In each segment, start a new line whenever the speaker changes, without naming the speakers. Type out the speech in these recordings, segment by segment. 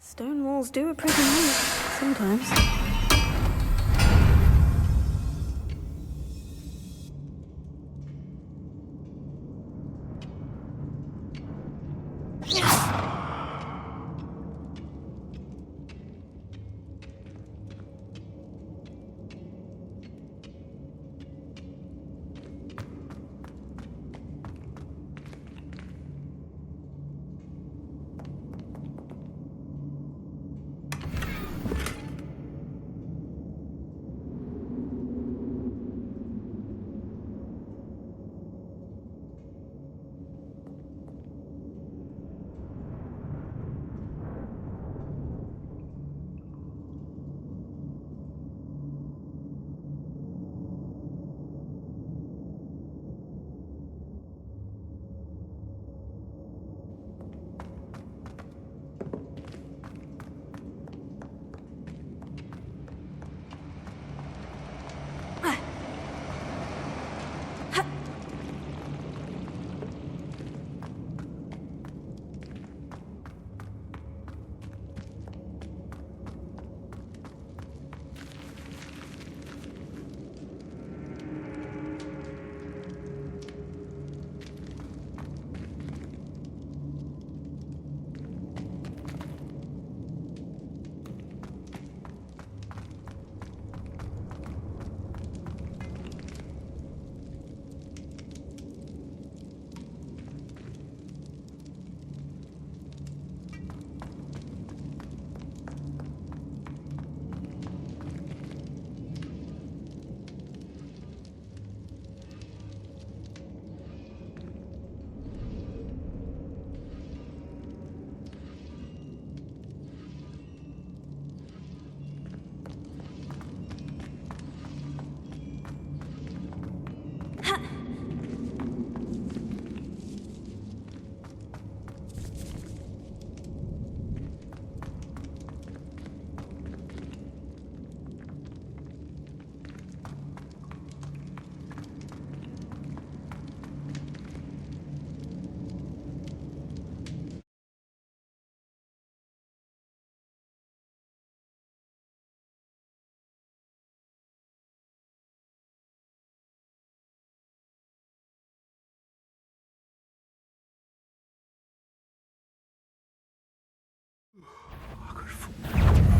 Stone walls do a pretty nice sometimes.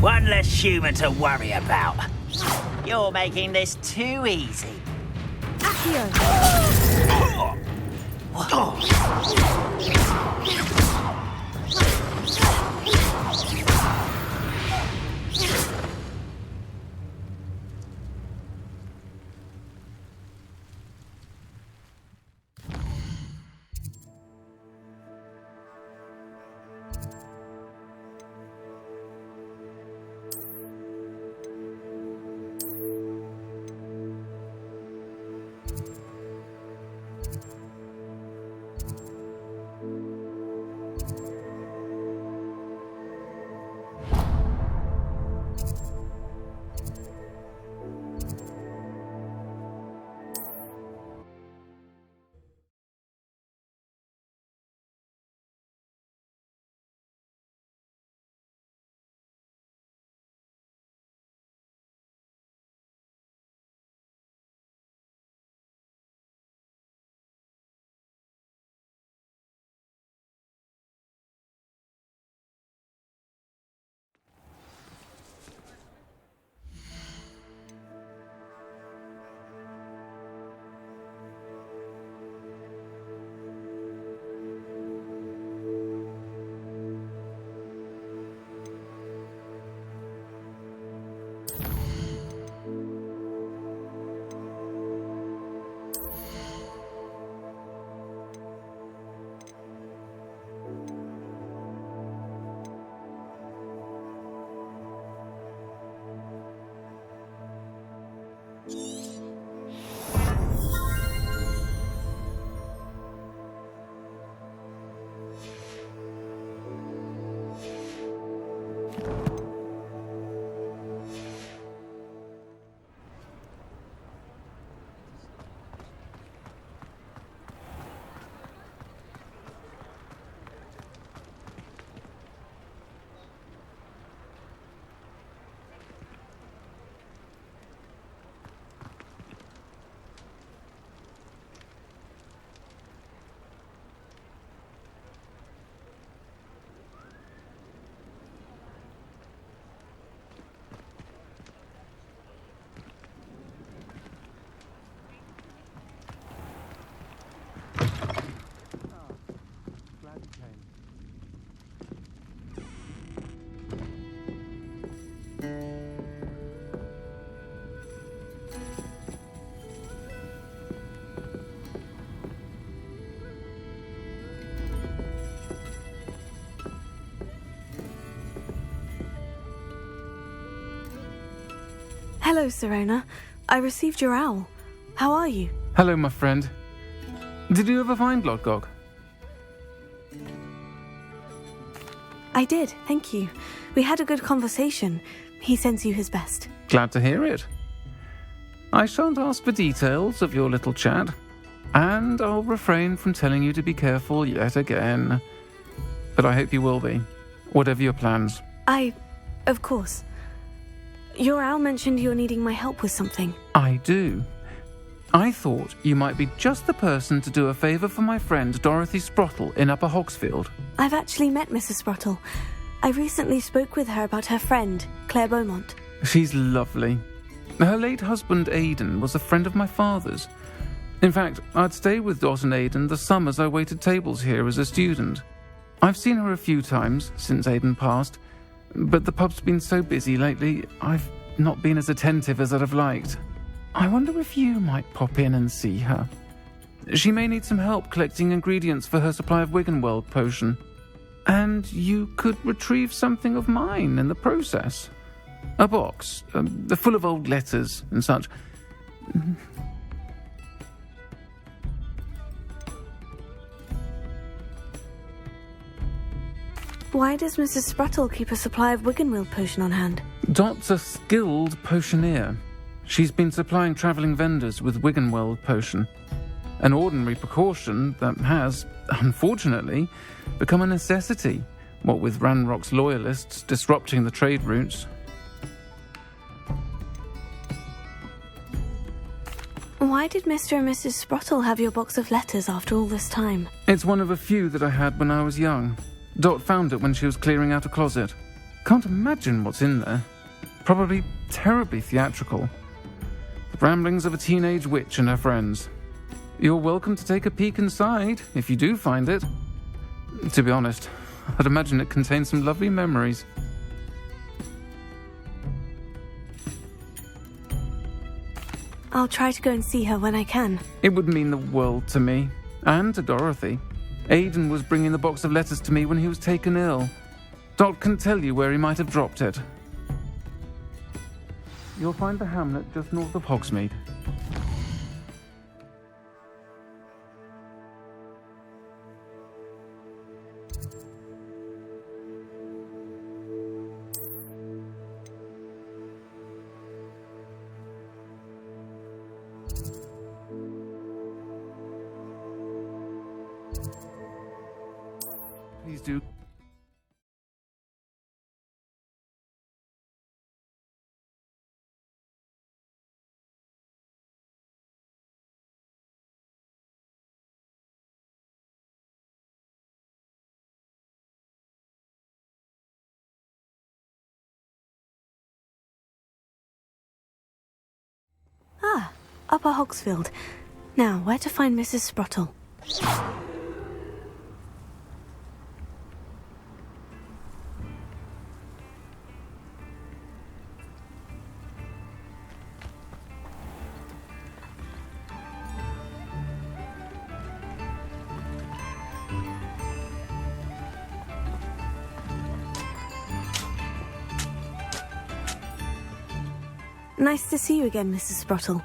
One less human to worry about. You're making this too easy.
Hello, Serona. I received your owl. How are you?
Hello, my friend. Did you ever find Lodgok?
I did, thank you. We had a good conversation. He sends you his best.
Glad to hear it. I shan't ask for details of your little chat, and I'll refrain from telling you to be careful yet again. But I hope you will be, whatever your plans.
Of course. Your owl mentioned you're needing my help with something.
I do. I thought you might be just the person to do a favour for my friend Dorothy Sprottle in Upper Hogsfield.
I've actually met Mrs. Sprottle. I recently spoke with her about her friend, Claire Beaumont.
She's lovely. Her late husband Aidan was a friend of my father's. In fact, I'd stay with Dot and Aidan the summers I waited tables here as a student. I've seen her a few times since Aidan passed, but the pub's been so busy lately, I've not been as attentive as I'd have liked. I wonder if you might pop in and see her. She may need some help collecting ingredients for her supply of Wiggenweld potion. And you could retrieve something of mine in the process. A box, full of old letters and such.
Why does Mrs. Sprottle keep a supply of Wiggenweld potion on hand?
Dot's a skilled potioneer. She's been supplying travelling vendors with Wiggenweld potion. An ordinary precaution that has, unfortunately, become a necessity, what with Ranrock's loyalists disrupting the trade routes.
Why did Mr. and Mrs. Sprottle have your box of letters after all this time?
It's one of a few that I had when I was young. Dot found it when she was clearing out a closet. Can't imagine what's in there. Probably terribly theatrical. The ramblings of a teenage witch and her friends. You're welcome to take a peek inside, if you do find it. To be honest, I'd imagine it contains some lovely memories.
I'll try to go and see her when I can.
It would mean the world to me, and to Dorothy. Aidan was bringing the box of letters to me when he was taken ill. Dot can tell you where he might have dropped it. You'll find the hamlet just north of Hogsmeade. Please do.
Ah, Upper Hogsfield. Now, where to find Mrs. Sprottle? Nice to see you again, Mrs. Sprottle.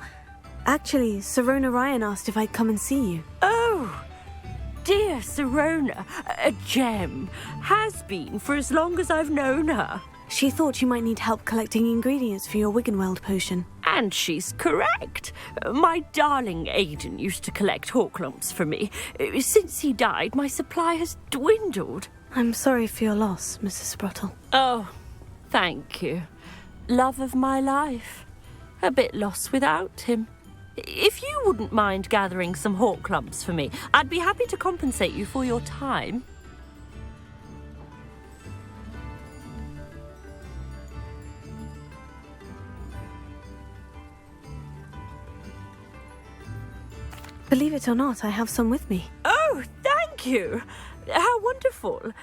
Actually, Serona Ryan asked if I'd come and see you.
Oh, dear Serona, a gem. Has been for as long as I've known her.
She thought you might need help collecting ingredients for your Wiggenweld potion.
And she's correct. My darling Aidan used to collect Horklumps for me. Since he died, my supply has dwindled.
I'm sorry for your loss, Mrs. Sprottle.
Oh, thank you. Love of my life. A bit lost without him. If you wouldn't mind gathering some Horklumps for me, I'd be happy to compensate you for your time.
Believe it or not, I have some with me.
Oh, thank you. How wonderful.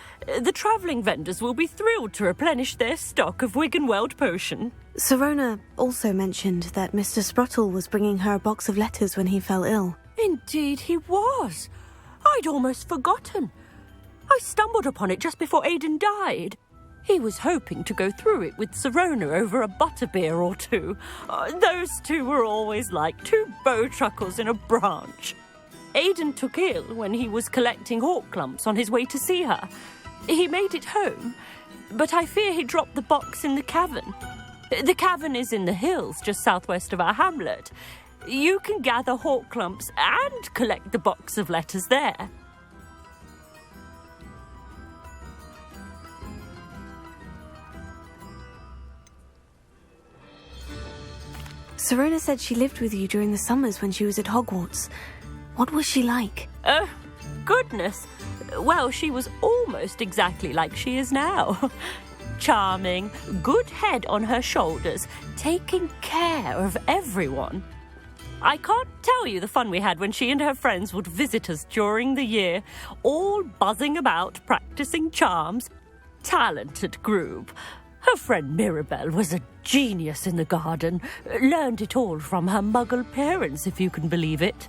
The travelling vendors will be thrilled to replenish their stock of Wiggenweld potion.
Serona also mentioned that Mr. Sprottle was bringing her a box of letters when he fell ill.
Indeed he was. I'd almost forgotten. I stumbled upon it just before Aidan died. He was hoping to go through it with Sirona over a butterbeer or two. Those two were always like two bowtruckles in a branch. Aidan took ill when he was collecting hawk clumps on his way to see her. He made it home, but I fear he dropped the box in the cavern. The cavern is in the hills just southwest of our hamlet. You can gather hawk clumps and collect the box of letters there.
Sirona said she lived with you during the summers when she was at Hogwarts. What was she like?
Goodness. Well, she was almost exactly like she is now. Charming, good head on her shoulders, taking care of everyone. I can't tell you the fun we had when she and her friends would visit us during the year, all buzzing about, practicing charms. Talented group. Her friend Mirabelle was a genius in the garden. Learned it all from her muggle parents, if you can believe it.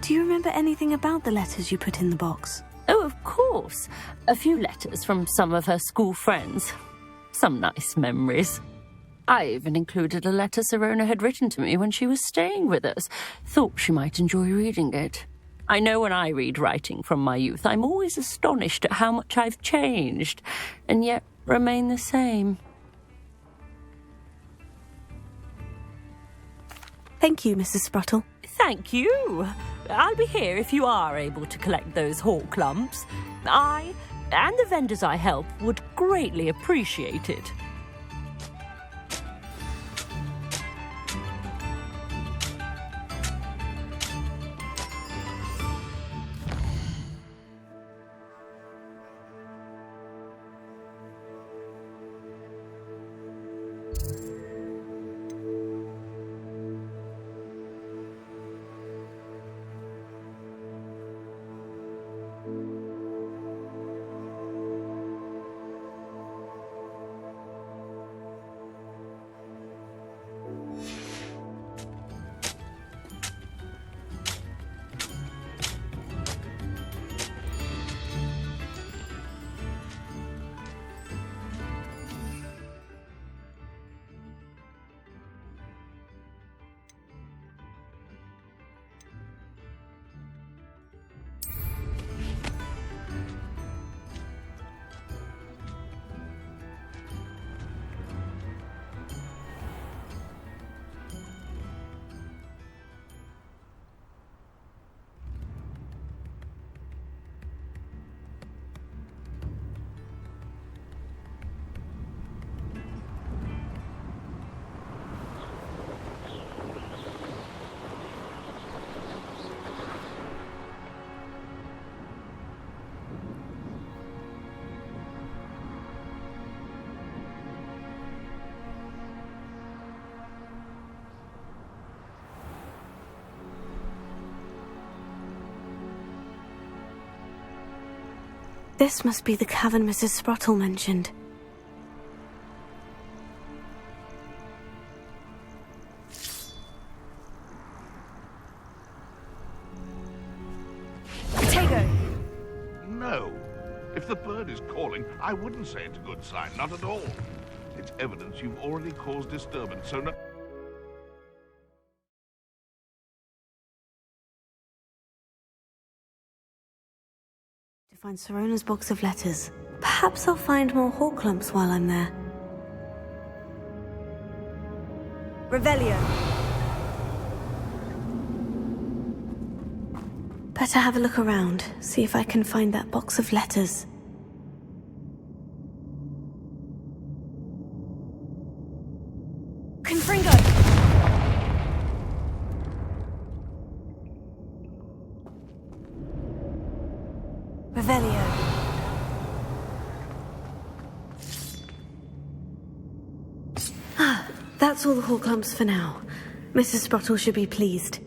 Do you remember anything about the letters you put in the box?
Oh, of course. A few letters from some of her school friends. Some nice memories. I even included a letter Sirona had written to me when she was staying with us. Thought she might enjoy reading it. I know when I read writing from my youth, I'm always astonished at how much I've changed, and yet remain the same.
Thank you, Mrs. Sprottle.
Thank you. I'll be here if you are able to collect those hawk clumps. I and the vendors I help would greatly appreciate it.
This must be the cavern Mrs. Sprottle mentioned.
Potato!
No. If the bird is calling, I wouldn't say it's a good sign, not at all. It's evidence you've already caused disturbance, so no...
To find Sirona's box of letters. Perhaps I'll find more hawk clumps while I'm there.
Revelio.
Better have a look around, see if I can find that box of letters.
Confringo.
Revelio. Ah, that's all the hawk clumps for now. Mrs. Sprottle should be pleased.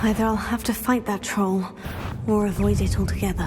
Either I'll have to fight that troll, or avoid it altogether.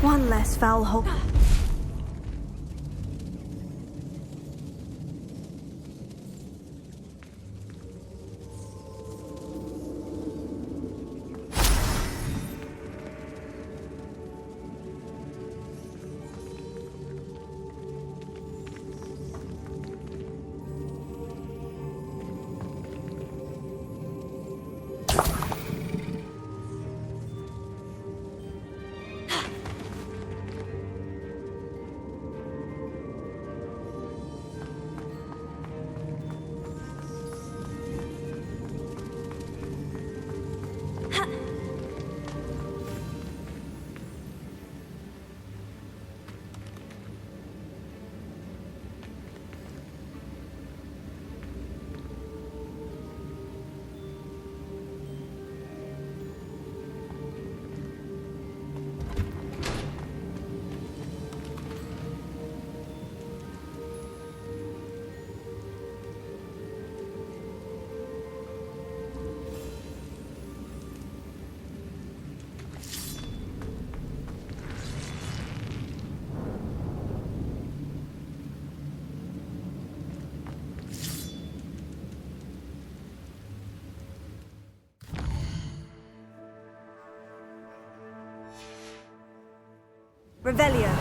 One less foul hole.
Revelio.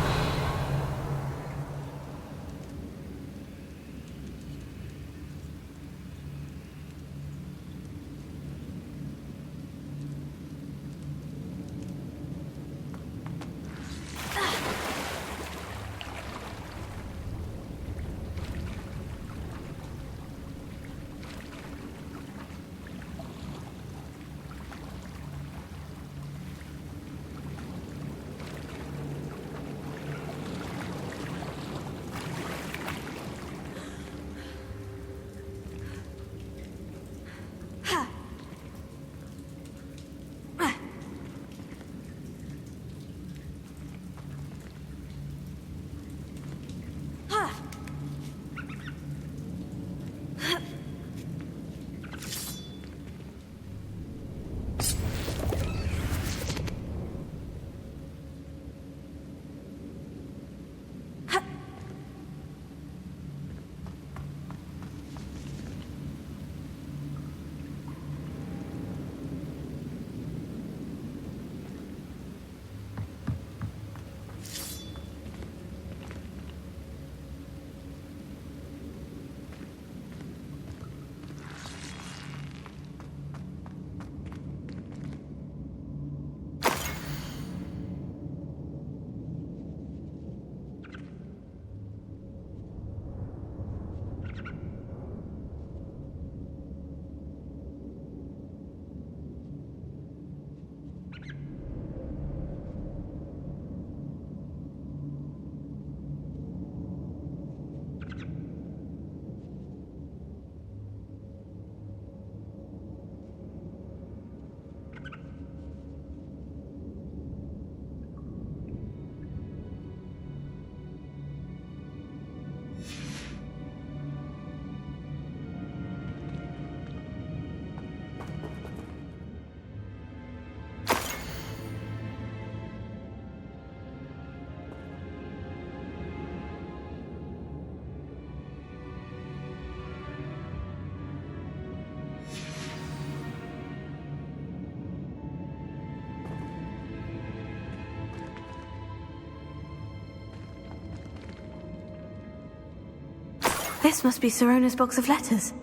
This must be Sirona's box of letters.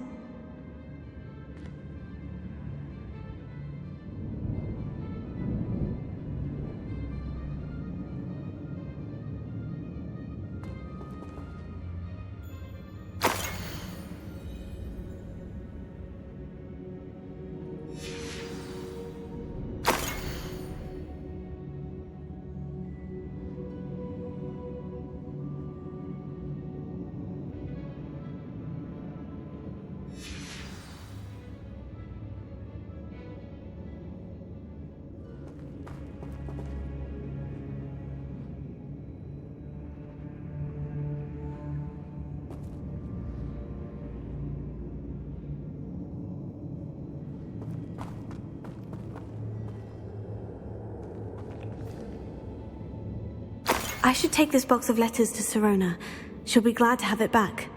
I should take this box of letters to Sirona. She'll be glad to have it back.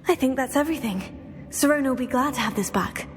I think that's everything. Sirona will be glad to have this back.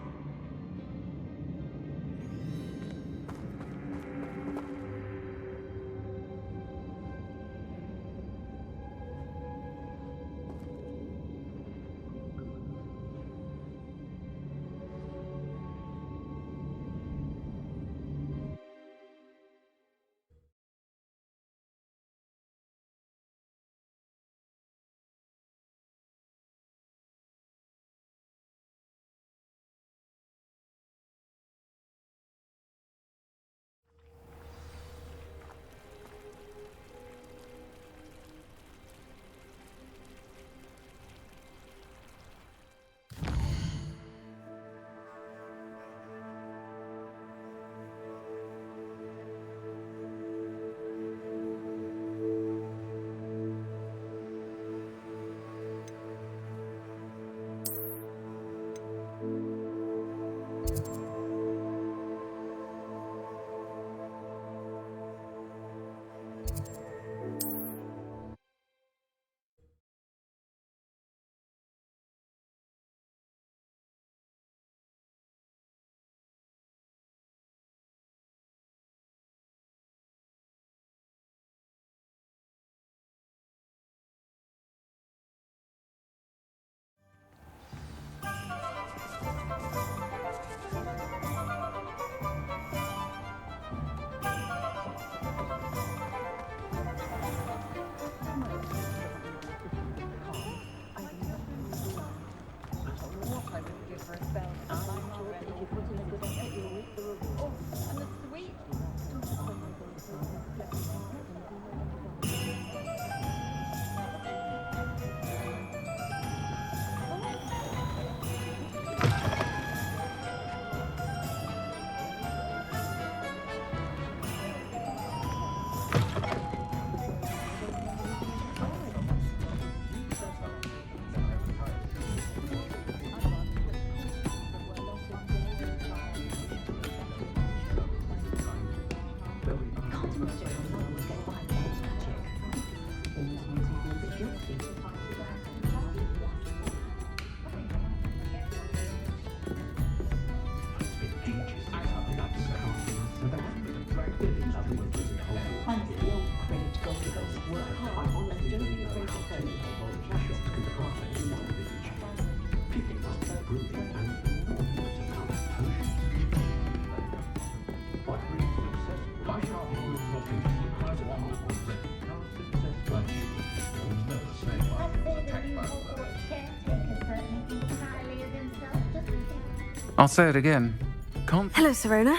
I'll say it again.
Hello, Sirona.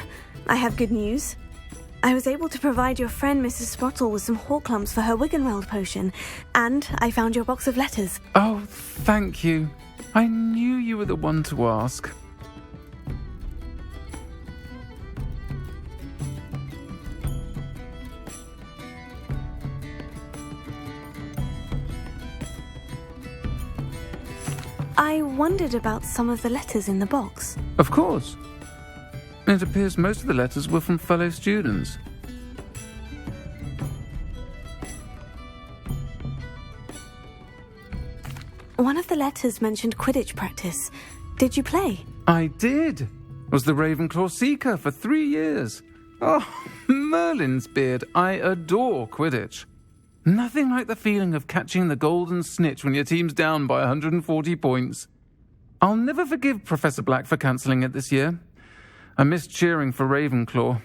I have good news. I was able to provide your friend Mrs. Sprottle with some Horklumps for her Wiggenweld potion, and I found your box of letters.
Oh, thank you. I knew you were the one to ask.
I wondered about some of the letters in the box.
Of course. It appears most of the letters were from fellow students.
One of the letters mentioned Quidditch practice. Did you play?
I did. Was the Ravenclaw Seeker for 3 years. Oh, Merlin's beard. I adore Quidditch. Nothing like the feeling of catching the golden snitch when your team's down by 140 points. I'll never forgive Professor Black for cancelling it this year. I missed cheering for Ravenclaw.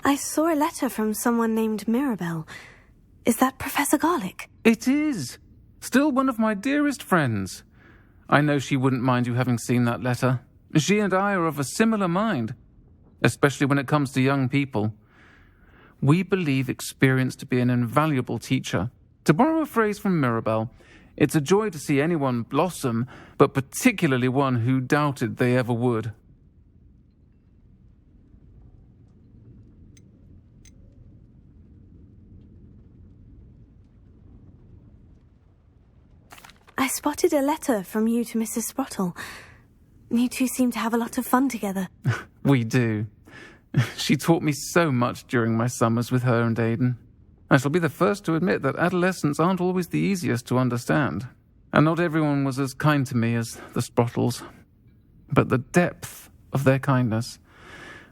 I saw a letter from someone named Mirabelle. Is that Professor Garlick?
It is. Still one of my dearest friends. I know she wouldn't mind you having seen that letter. She and I are of a similar mind, especially when it comes to young people. We believe experience to be an invaluable teacher. To borrow a phrase from Mirabelle, it's a joy to see anyone blossom, but particularly one who doubted they ever would.
I spotted a letter from you to Mrs. Sprottle. You two seem to have a lot of fun together.
We do. She taught me so much during my summers with her and Aidan. I shall be the first to admit that adolescents aren't always the easiest to understand. And not everyone was as kind to me as the Sprottles. But the depth of their kindness,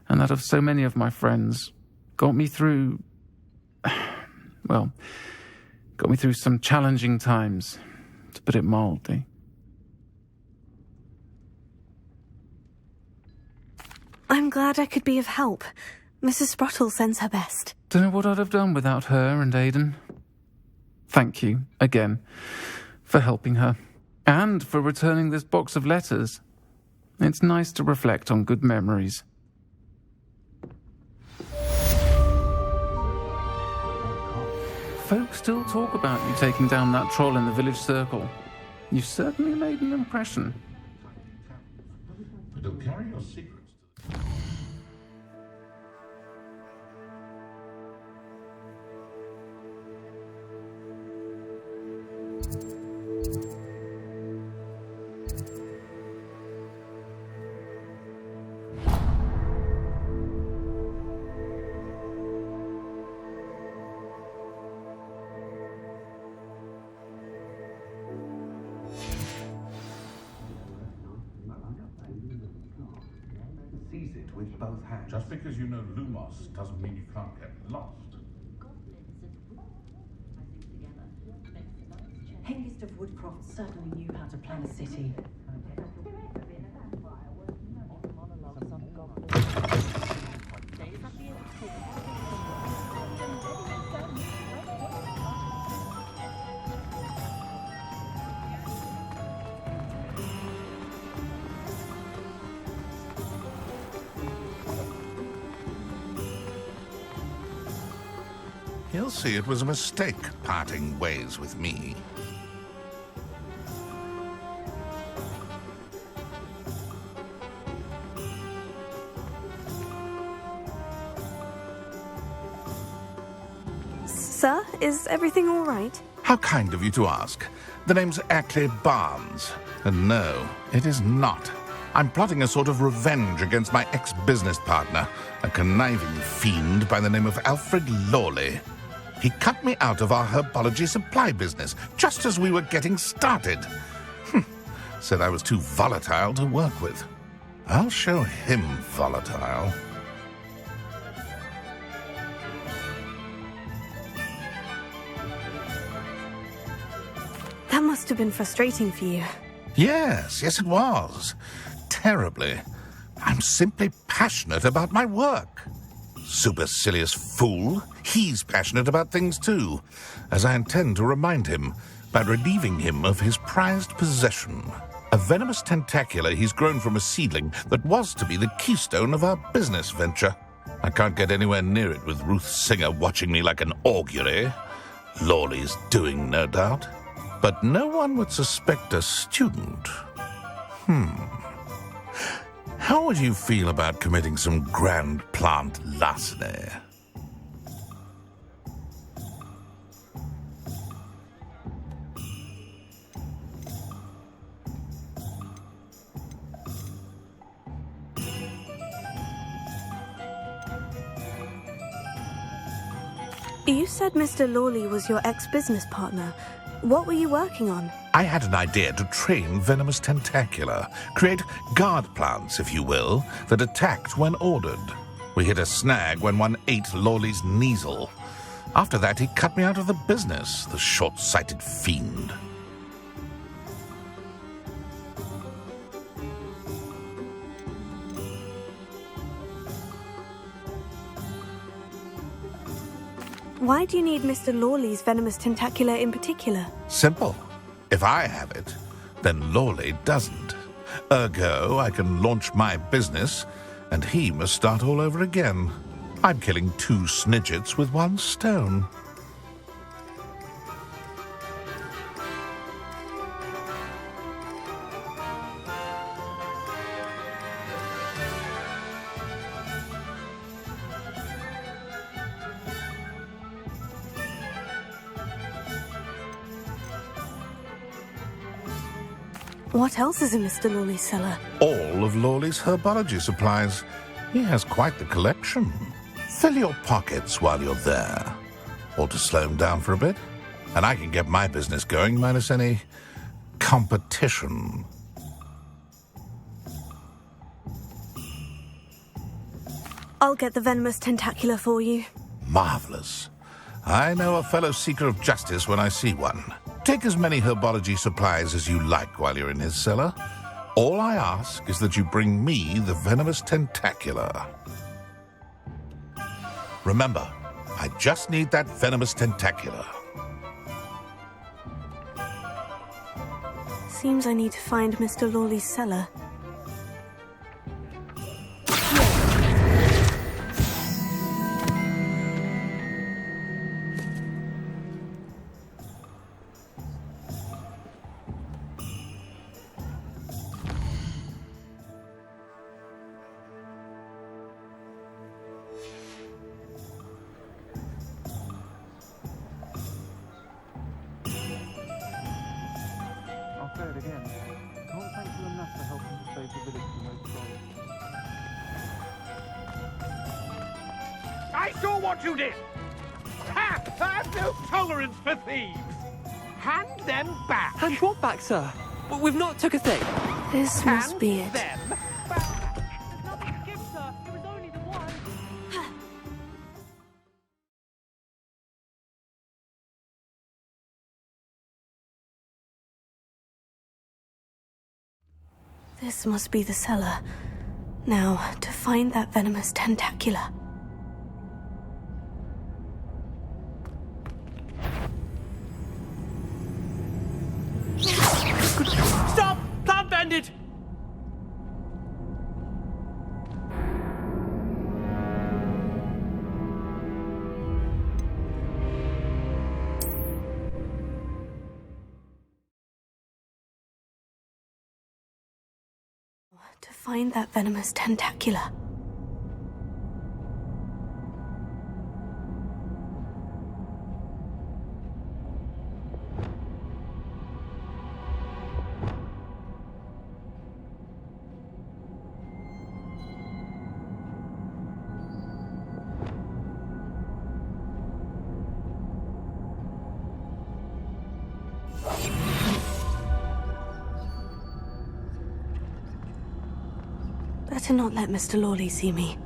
and that of so many of my friends, got me through... well, got me through some challenging times, to put it mildly.
I'm glad I could be of help. Mrs. Sprottle sends her best.
Don't know what I'd have done without her and Aidan. Thank you, again, for helping her, and for returning this box of letters. It's nice to reflect on good memories. Folks still talk about you taking down that troll in the village circle. You certainly made an impression.
It'll carry your secrets.
Seize it with both hands.
Just because you know Lumos doesn't mean you can't get lost.
Hengist of Woodcroft certainly knew how to plan a city.
He'll see it was a mistake parting ways with me.
Sir, is everything all right?
How kind of you to ask. The name's Ackley Barnes. And no, it is not. I'm plotting a sort of revenge against my ex-business partner, a conniving fiend by the name of Alfred Lawley. He cut me out of our herbology supply business just as we were getting started. Said I was too volatile to work with. I'll show him volatile.
That must have been frustrating for you.
Yes, it was. Terribly. I'm simply passionate about my work. Supercilious fool. He's passionate about things too, as I intend to remind him by relieving him of his prized possession. A venomous tentacula he's grown from a seedling that was to be the keystone of our business venture. I can't get anywhere near it with Ruth Singer watching me like an augury. Lawley's doing, no doubt. But no one would suspect a student. How would you feel about committing some grand plant larceny?
You said Mr. Lawley was your ex-business partner. What were you working on?
I had an idea to train venomous tentacula, create guard plants, if you will, that attacked when ordered. We hit a snag when one ate Lawley's Kneasel. After that, he cut me out of the business, the short-sighted fiend.
Why do you need Mr. Lawley's venomous tentacula in particular?
Simple. If I have it, then Lawley doesn't. Ergo, I can launch my business, and he must start all over again. I'm killing 2 snidgets with 1 stone.
What else is in Mr. Lawley's cellar?
All of Lawley's herbology supplies. He has quite the collection. Fill your pockets while you're there. Or to slow him down for a bit. And I can get my business going minus any competition.
I'll get the venomous tentacula for you.
Marvelous. I know a fellow seeker of justice when I see one. Take as many herbology supplies as you like while you're in his cellar. All I ask is that you bring me the venomous tentacula. Remember, I just need that venomous tentacula.
Seems I need to find Mr. Lawley's cellar.
I'll say it again. Can't thank you enough for helping to save the village from those trolls.
I saw what you did! Ha! I have no tolerance for thieves! Hand them back!
Hand what back, sir? We've not took a thing.
This must be it.
Them back!
There's nothing to give, sir. It was only the one.
This must be the cellar. Now, to find that venomous tentacula.
Stop! Plant bandit!
To find that venomous tentacula. Better not let Mr. Lawley see me.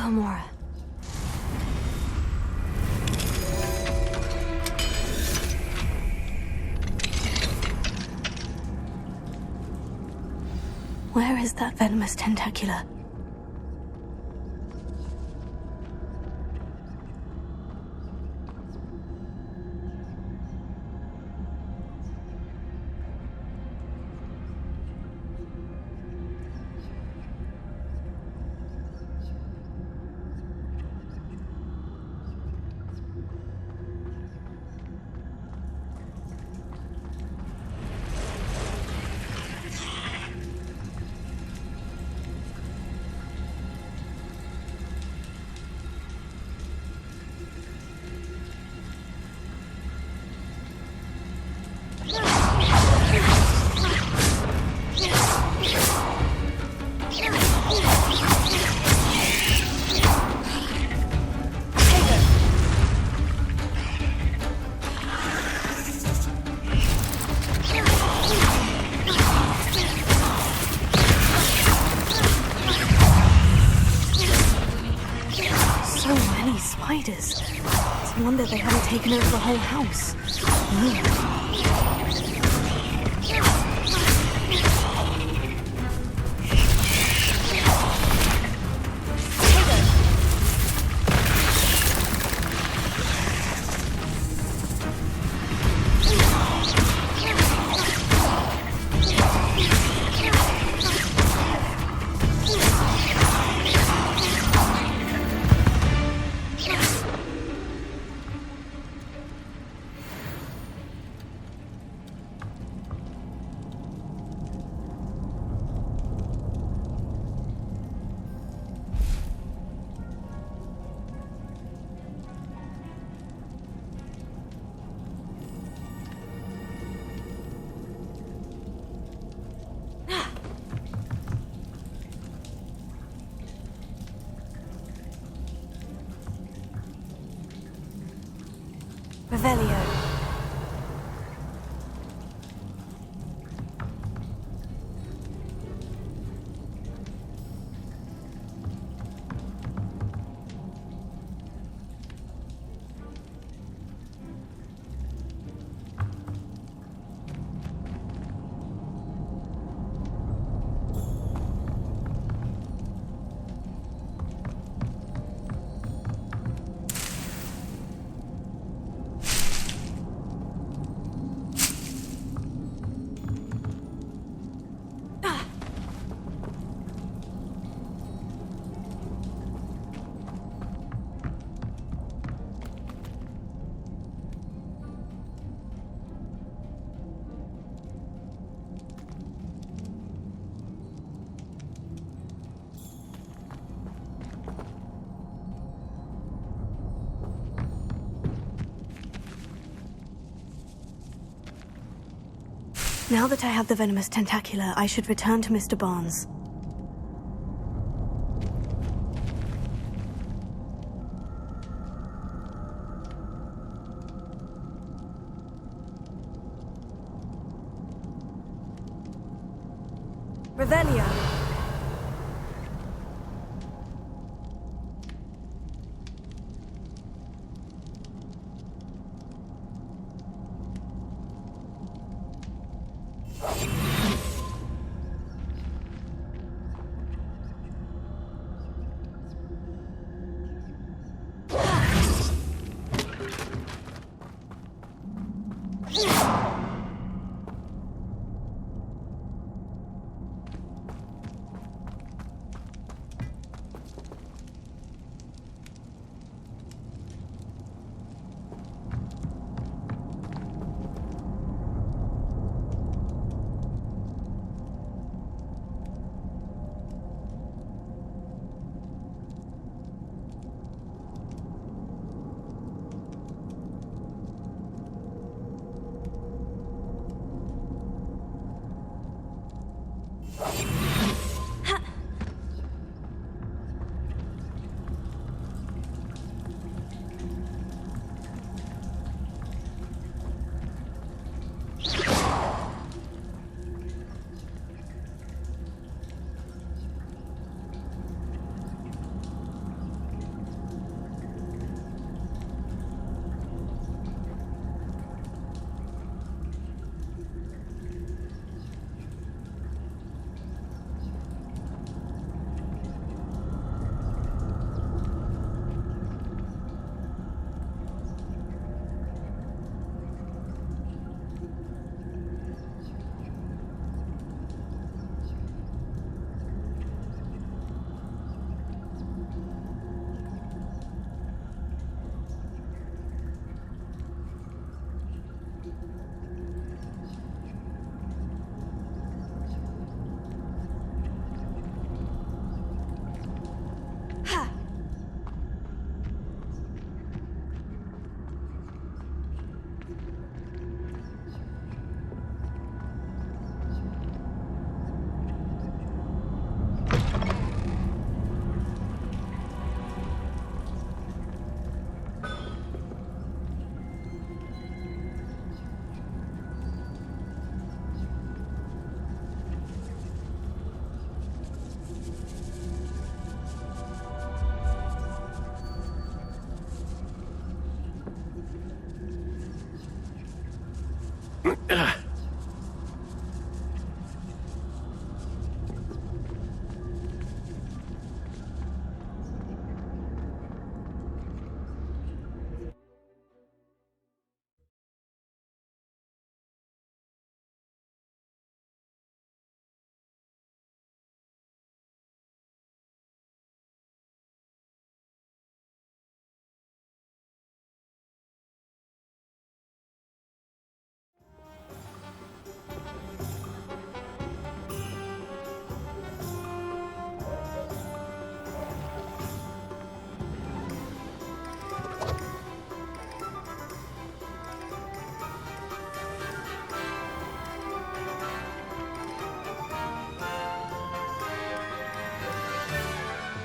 Mora. Where is that venomous tentacula? Spiders. It's a wonder they haven't taken over the whole house. Revelio. Now that I have the venomous tentacula, I should return to Mr. Barnes.
Revelio.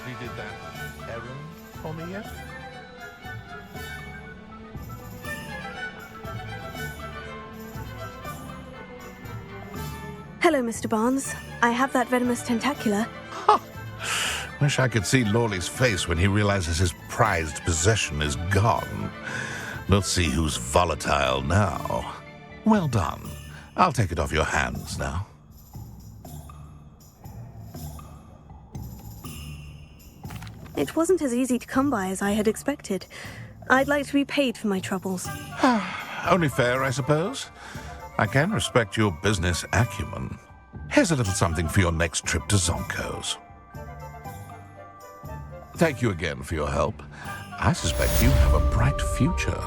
Completed that errand for me yet?
Hello, Mr. Barnes. I have that venomous tentacula.
Wish I could see Lawley's face when he realizes his prized possession is gone. We'll see who's volatile now. Well done. I'll take it off your hands now.
It wasn't as easy to come by as I had expected. I'd like to be paid for my troubles.
Only fair, I suppose. I can respect your business acumen. Here's a little something for your next trip to Zonko's. Thank you again for your help. I suspect you have a bright future.